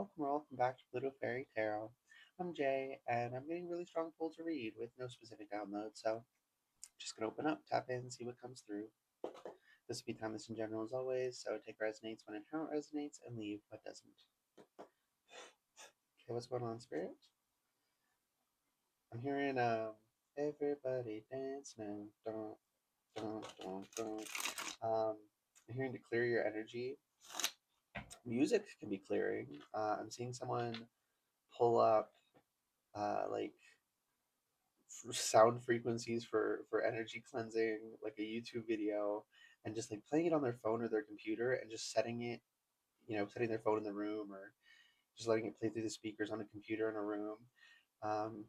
welcome or welcome back to Pluto Fairy Tarot. I'm Jay, and I'm getting really strong pull to read with no specific download, so just gonna open up, tap in, see what comes through. This will be timeless in general as always, so take what resonates when and how it resonates, and leave what doesn't. Okay, what's going on, Spirit? I'm hearing everybody dance now. Dun, dun, dun, dun. I'm hearing to clear your energy. Music can be clearing. I'm seeing someone pull up like sound frequencies for energy cleansing, like a YouTube video, and just like playing it on their phone or their computer and just setting it, setting their phone in the room or just letting it play through the speakers on a computer in a room. Um,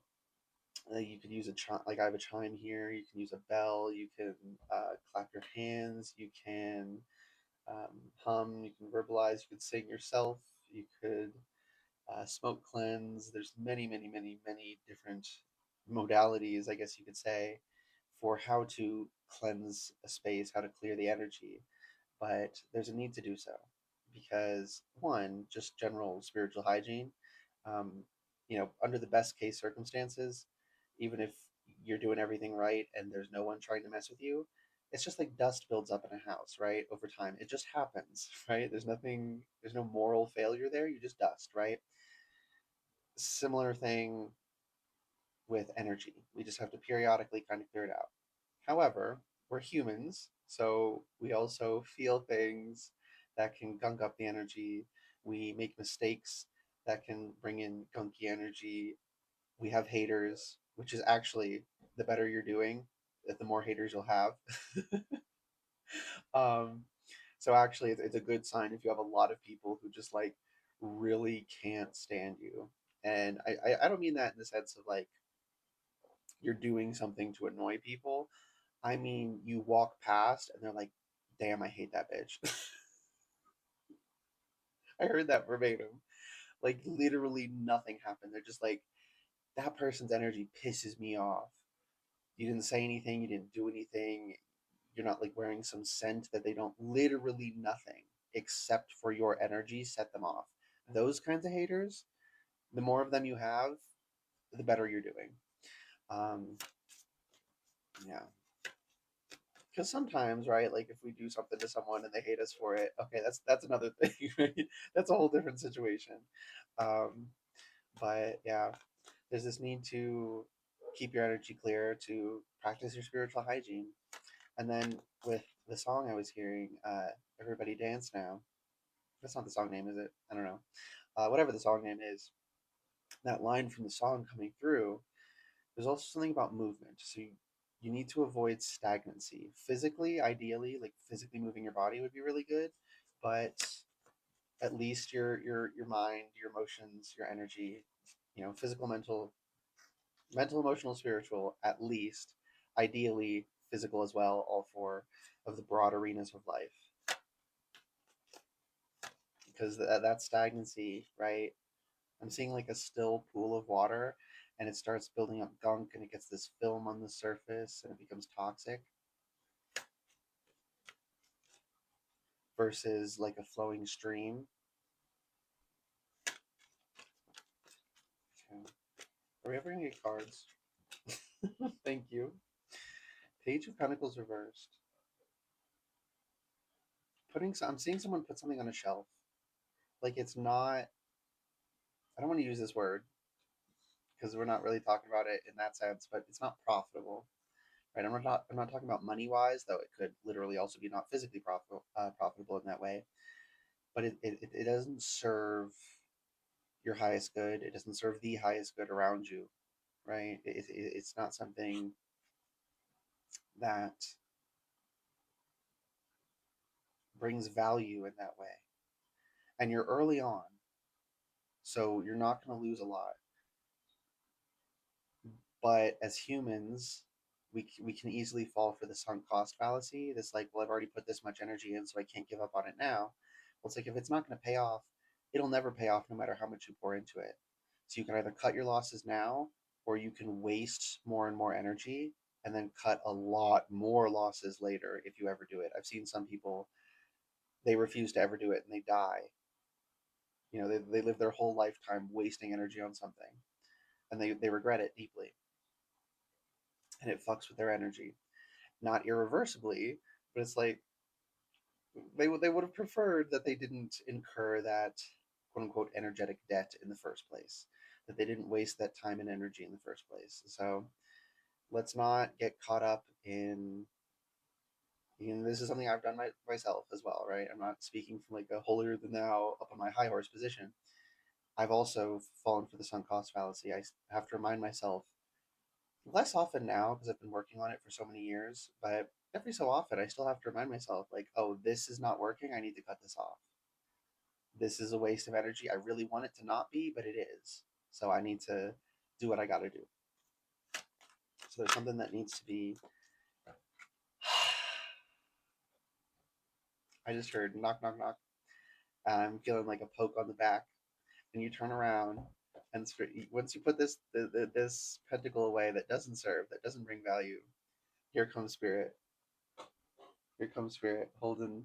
you could use like I have a chime here. You can use a bell. You can clap your hands. You can hum. You can verbalize. You could sing yourself. You could smoke cleanse. There's many, many, many, many different modalities, I guess you could say, for how to cleanse a space, how to clear the energy. But there's a need to do so because, one, just general spiritual hygiene. Um, under the best case circumstances, even if you're doing everything right and there's no one trying to mess with you, it's just like dust builds up in a house, right? Over time, it just happens, right? There's no moral failure there. You just dust, right? Similar thing with energy. We just have to periodically kind of clear it out. However, we're humans, so we also feel things that can gunk up the energy. We make mistakes that can bring in gunky energy. We have haters, which is actually the better you're doing, the more haters you'll have. um, so actually, it's a good sign if you have a lot of people who just like really can't stand you. And I don't mean that in the sense of like you're doing something to annoy people. I mean, you walk past and they're like, damn, I hate that bitch. I heard that verbatim. Like, literally nothing happened. They're just like, that person's energy pisses me off. You didn't say anything, you didn't do anything. You're not like wearing some scent that they don't, literally nothing except for your energy set them off. Those kinds of haters, the more of them you have, the better you're doing. Um, yeah. Because sometimes, right, like if we do something to someone and they hate us for it, okay, that's another thing, right? That's a whole different situation. Um, but yeah, there's this need to keep your energy clear, to practice your spiritual hygiene. And then with the song I was hearing, Everybody Dance Now, that's not the song name, is it? I don't know. Whatever the song name is, that line from the song coming through, there's also something about movement. So you need to avoid stagnancy. Physically, ideally, like physically moving your body would be really good, but at least your mind, your emotions, your energy, physical, mental, emotional, spiritual, at least, ideally physical as well, all four of the broad arenas of life. Because that stagnancy, right? I'm seeing like a still pool of water and it starts building up gunk and it gets this film on the surface and it becomes toxic versus like a flowing stream. Okay. Are we ever gonna get cards? Thank you. Page of Pentacles reversed. I'm seeing someone put something on a shelf. Like it's not. I don't want to use this word because we're not really talking about it in that sense, but it's not profitable, right? I'm not talking about money wise, though it could literally also be not physically profitable in that way. But it doesn't serve your highest good. It doesn't serve the highest good around you, right? It's not something that brings value in that way. And you're early on, so you're not going to lose a lot. But as humans, we can easily fall for the sunk cost fallacy. This like, well, I've already put this much energy in, so I can't give up on it now. Well, it's like if it's not going to pay off, it'll never pay off no matter how much you pour into it. So you can either cut your losses now, or you can waste more and more energy and then cut a lot more losses later if you ever do it. I've seen some people, they refuse to ever do it and they die You know, they live their whole lifetime wasting energy on something, and they regret it deeply, and it fucks with their energy. Not irreversibly, but it's like they would have preferred that they didn't incur that quote unquote energetic debt in the first place, that they didn't waste that time and energy in the first place. So let's not get caught up in, you know, this is something I've done myself as well, right? I'm not speaking from like a holier than thou up on my high horse position. I've also fallen for the sunk cost fallacy. I have to remind myself less often now because I've been working on it for so many years, but every so often I still have to remind myself, like, oh, this is not working. I need to cut this off. This is a waste of energy. I really want it to not be, but it is. So I need to do what I got to do. So there's something that needs to be. I just heard knock, knock, knock. I'm feeling like a poke on the back, and you turn around, and once you put this pentacle away that doesn't serve, that doesn't bring value, here comes spirit. Here comes spirit holding.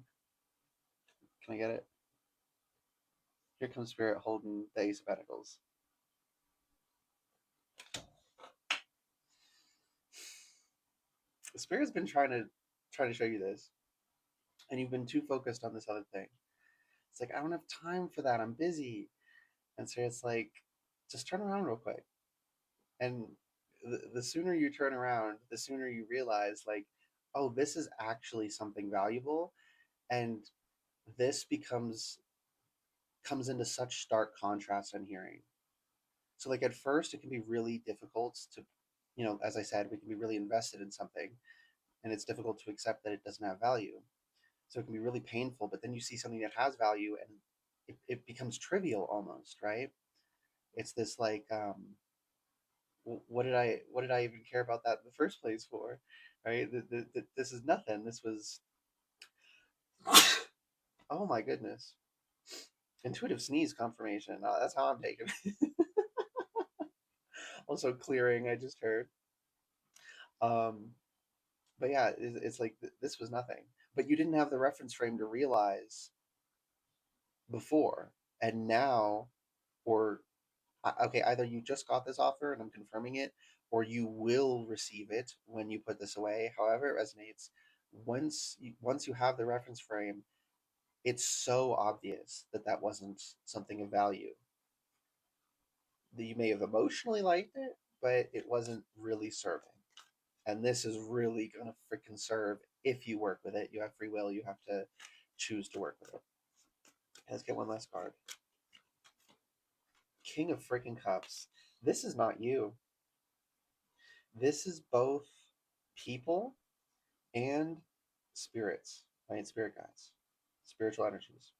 Can I get it? Here comes spirit holding the Ace of Pentacles. The spirit's been trying to show you this, and you've been too focused on this other thing. It's like I don't have time for that. I'm busy, and so it's like just turn around real quick. And the sooner you turn around, the sooner you realize like, oh, this is actually something valuable, and this becomes comes into such stark contrast on hearing. So like at first it can be really difficult to, you know, as I said, we can be really invested in something and it's difficult to accept that it doesn't have value. So it can be really painful, but then you see something that has value and it becomes trivial almost, right? It's this like, what did I even care about that in the first place for, right? This is nothing. This was, oh my goodness, intuitive sneeze confirmation. That's how I'm taking it. Also clearing, I just heard. Um, but yeah, it's like this was nothing. But you didn't have the reference frame to realize before, and now, or okay, either you just got this offer and I'm confirming it, or you will receive it when you put this away. However, it resonates. Once you have the reference frame, it's so obvious that that wasn't something of value. That you may have emotionally liked it, but it wasn't really serving. And this is really gonna freaking serve if you work with it. You have free will. You have to choose to work with it. Let's get one last card. King of freaking Cups. This is not you. This is both people and spirits, right? Spirit guides, spiritual energies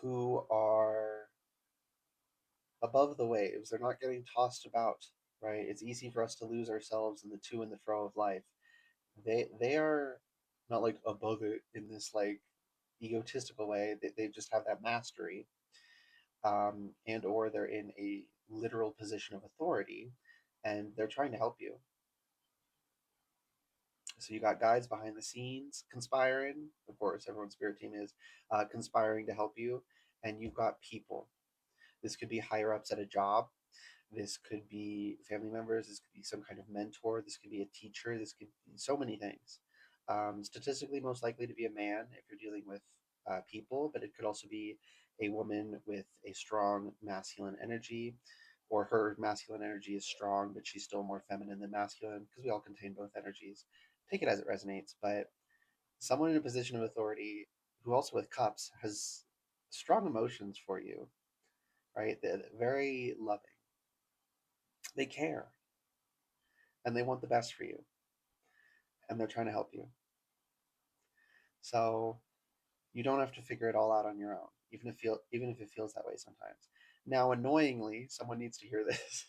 who are above the waves. They're not getting tossed about, right? It's easy for us to lose ourselves in the to and the fro of life. They are not like above it in this like egotistical way. They just have that mastery, and or they're in a literal position of authority, and they're trying to help you. So you got guides behind the scenes conspiring. Of course, everyone's spirit team is conspiring to help you, and you've got people. This could be higher ups at a job. This could be family members. This could be some kind of mentor. This could be a teacher. This could be so many things. Statistically, most likely to be a man if you're dealing with people, but it could also be a woman with a strong masculine energy, or her masculine energy is strong, but she's still more feminine than masculine because we all contain both energies. Take it as it resonates, but someone in a position of authority who also with cups has strong emotions for you, right? They're very loving. They care and they want the best for you and they're trying to help you. So you don't have to figure it all out on your own, even if it feels that way sometimes. Now, annoyingly, someone needs to hear this,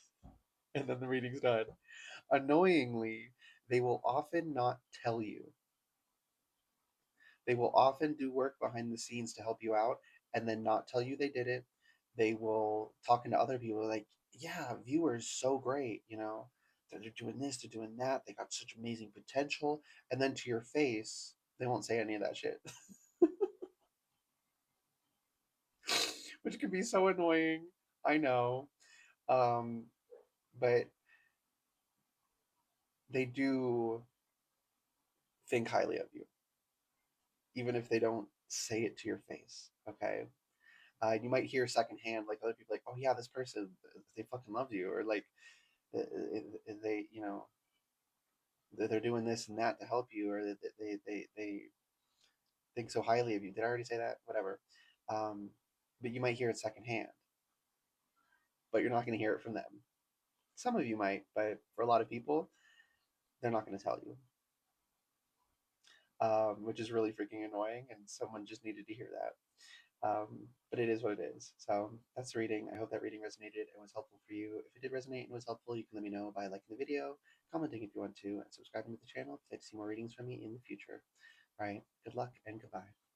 and then the reading's done. Annoyingly, they will often not tell you. They will often do work behind the scenes to help you out, and then not tell you they did it. They will talking to other people like, "Yeah, viewers so great, you know, they're doing this, they're doing that. They got such amazing potential," and then to your face, they won't say any of that shit. which can be so annoying. I know. Um, but they do think highly of you, even if they don't say it to your face. Okay. You might hear secondhand, like other people, like, "Oh yeah, this person, they fucking love you," or like, they, they're doing this and that to help you, or they think so highly of you. Did I already say that? Whatever. Um, but you might hear it secondhand, but you're not going to hear it from them. Some of you might, but for a lot of people, they're not going to tell you, which is really freaking annoying. And someone just needed to hear that. But it is what it is. So that's the reading. I hope that reading resonated and was helpful for you. If it did resonate and was helpful, you can let me know by liking the video, commenting if you want to, and subscribing to the channel if you'd like to see more readings from me in the future. All right. Good luck and goodbye.